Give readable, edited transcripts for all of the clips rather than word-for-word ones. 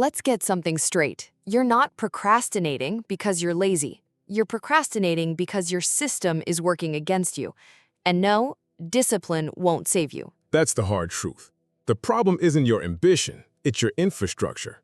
Let's get something straight. You're not procrastinating because you're lazy. You're procrastinating because your system is working against you. And no, discipline won't save you. That's the hard truth. The problem isn't your ambition, it's your infrastructure.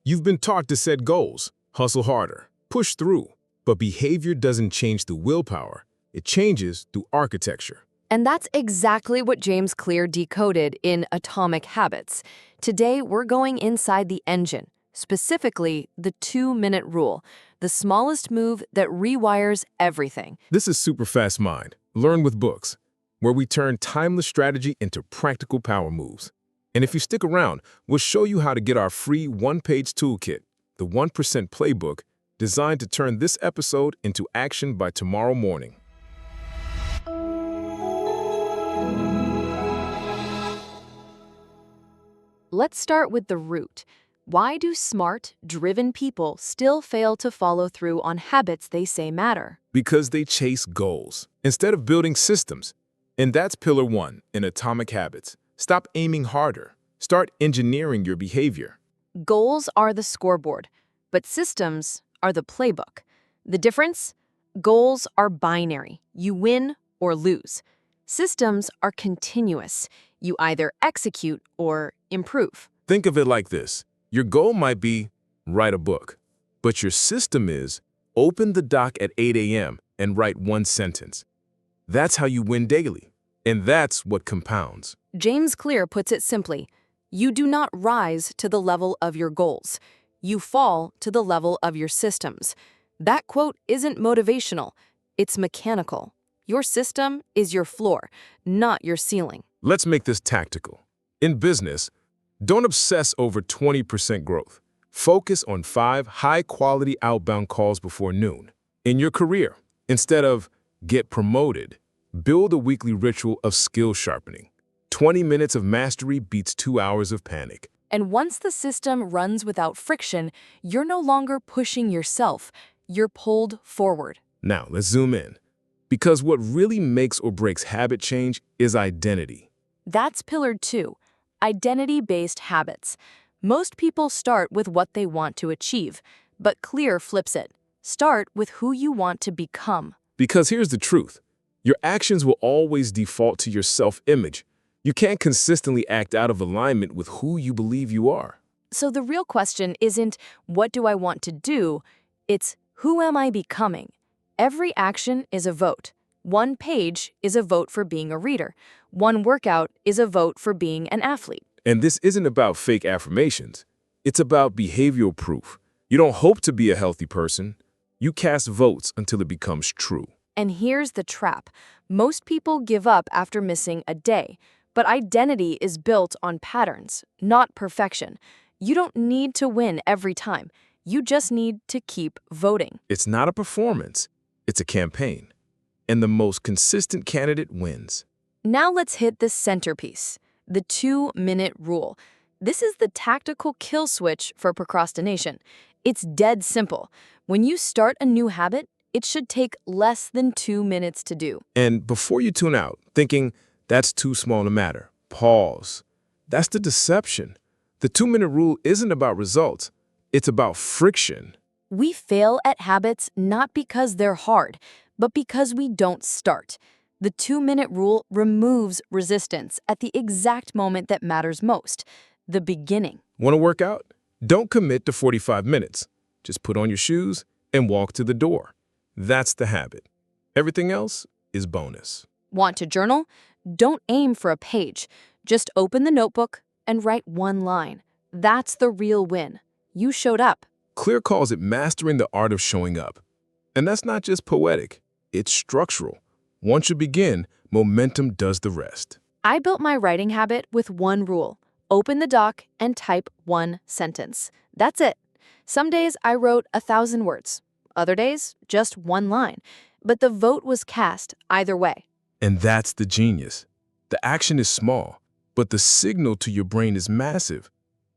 You've been taught to set goals, hustle harder, push through. But behavior doesn't change through willpower. It changes through architecture. And that's exactly what James Clear decoded in Atomic Habits. Today, we're going inside the engine, specifically the 2-minute rule, the smallest move that rewires everything. This is Super Fast Mind, Learn with Books, where we turn timeless strategy into practical power moves. And if you stick around, we'll show you how to get our free one-page toolkit, the 1% Playbook, designed to turn this episode into action by tomorrow morning. Let's start with the root. Why do smart, driven people still fail to follow through on habits they say matter? Because they chase goals instead of building systems. And that's pillar 1 in Atomic Habits. Stop aiming harder. Start engineering your behavior. Goals are the scoreboard, but systems are the playbook. The difference? Goals are binary. You win or lose. Systems are continuous. You either execute or improve. Think of it like this. Your goal might be write a book, but your system is open the doc at 8 a.m. and write 1 sentence. That's how you win daily, and that's what compounds. James Clear puts it simply, you do not rise to the level of your goals. You fall to the level of your systems. That quote isn't motivational, it's mechanical. Your system is your floor, not your ceiling. Let's make this tactical. In business, don't obsess over 20% growth. Focus on 5 high-quality outbound calls before noon. In your career, instead of get promoted, build a weekly ritual of skill sharpening. 20 minutes of mastery beats 2 hours of panic. And once the system runs without friction, you're no longer pushing yourself. You're pulled forward. Now, let's zoom in. Because what really makes or breaks habit change is identity. That's pillar 2, identity-based habits. Most people start with what they want to achieve, but Clear flips it. Start with who you want to become. Because here's the truth. Your actions will always default to your self-image. You can't consistently act out of alignment with who you believe you are. So the real question isn't, what do I want to do? It's, who am I becoming? Every action is a vote. 1 page is a vote for being a reader. 1 workout is a vote for being an athlete. And this isn't about fake affirmations. It's about behavioral proof. You don't hope to be a healthy person. You cast votes until it becomes true. And here's the trap. Most people give up after missing a day. But identity is built on patterns, not perfection. You don't need to win every time. You just need to keep voting. It's not a performance. It's a campaign. And the most consistent candidate wins. Now let's hit the centerpiece, the 2-minute rule. This is the tactical kill switch for procrastination. It's dead simple. When you start a new habit, it should take less than 2 minutes to do. And before you tune out, thinking, that's too small to matter, pause. That's the deception. The 2-minute rule isn't about results. It's about friction. We fail at habits not because they're hard, but because we don't start. The 2-minute rule removes resistance at the exact moment that matters most, the beginning. Want to work out? Don't commit to 45 minutes. Just put on your shoes and walk to the door. That's the habit. Everything else is bonus. Want to journal? Don't aim for a page. Just open the notebook and write 1 line. That's the real win. You showed up. Clear calls it mastering the art of showing up. And that's not just poetic. It's structural. Once you begin, momentum does the rest. I built my writing habit with 1 rule. Open the doc and type 1 sentence. That's it. Some days I wrote 1,000 words. Other days, just 1 line. But the vote was cast either way. And that's the genius. The action is small, but the signal to your brain is massive.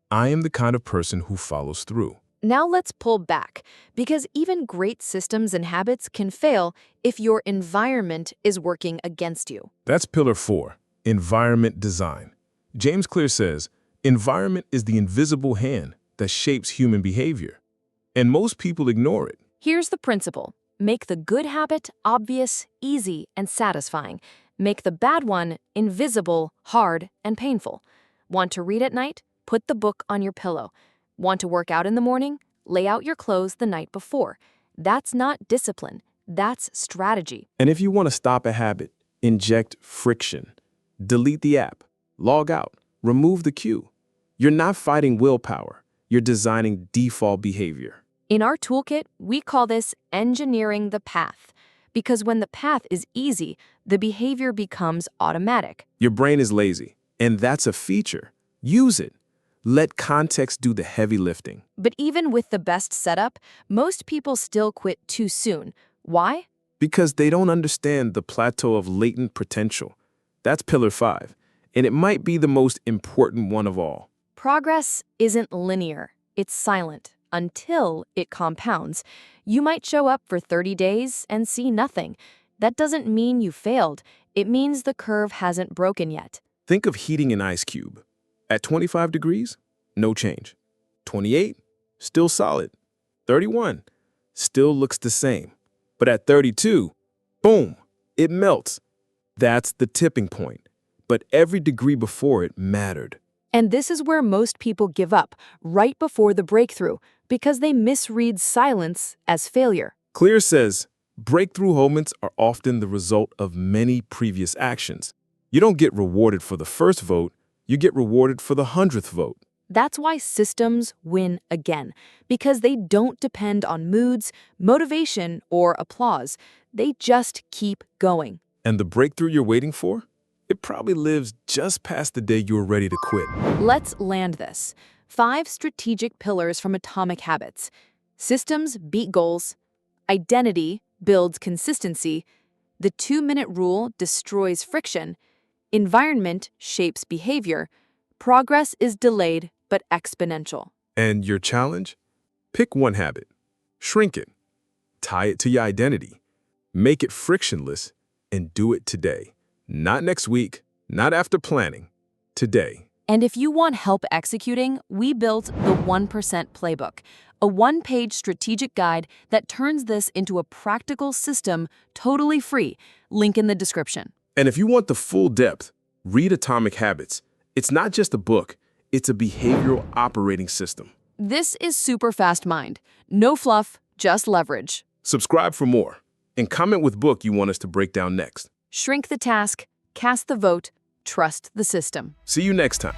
I am the kind of person who follows through. Now let's pull back, because even great systems and habits can fail if your environment is working against you. That's pillar 4, environment design. James Clear says, environment is the invisible hand that shapes human behavior, and most people ignore it. Here's the principle. Make the good habit obvious, easy, and satisfying. Make the bad one invisible, hard, and painful. Want to read at night? Put the book on your pillow. Want to work out in the morning? Lay out your clothes the night before. That's not discipline. That's strategy. And if you want to stop a habit, inject friction. Delete the app, log out, remove the cue. You're not fighting willpower. You're designing default behavior. In our toolkit, we call this engineering the path. Because when the path is easy, the behavior becomes automatic. Your brain is lazy, and that's a feature. Use it. Let context do the heavy lifting. But even with the best setup, most people still quit too soon. Why? Because they don't understand the plateau of latent potential. That's pillar 5, and it might be the most important one of all. Progress isn't linear. It's silent until it compounds. You might show up for 30 days and see nothing. That doesn't mean you failed. It means the curve hasn't broken yet. Think of heating an ice cube. At 25 degrees, no change. 28, still solid. 31, still looks the same. But at 32, boom, it melts. That's the tipping point. But every degree before it mattered. And this is where most people give up, right before the breakthrough, because they misread silence as failure. Clear says, breakthrough moments are often the result of many previous actions. You don't get rewarded for the first vote, you get rewarded for the 100th vote. That's why systems win again, because they don't depend on moods, motivation, or applause. They just keep going. And the breakthrough you're waiting for? It probably lives just past the day you were ready to quit. Let's land this. 5 strategic pillars from Atomic Habits. Systems beat goals. Identity builds consistency. The 2-minute rule destroys friction. Environment shapes behavior. Progress is delayed but exponential. And your challenge? Pick one habit. Shrink it. Tie it to your identity. Make it frictionless and do it today. Not next week, not after planning. Today. And if you want help executing, we built the 1% Playbook, a 1-page strategic guide that turns this into a practical system totally free. Link in the description. And if you want the full depth, read Atomic Habits. It's not just a book, it's a behavioral operating system. This is super fast mind. No fluff, just leverage. Subscribe for more, and comment with book you want us to break down next. Shrink the task, cast the vote, trust the system. See you next time.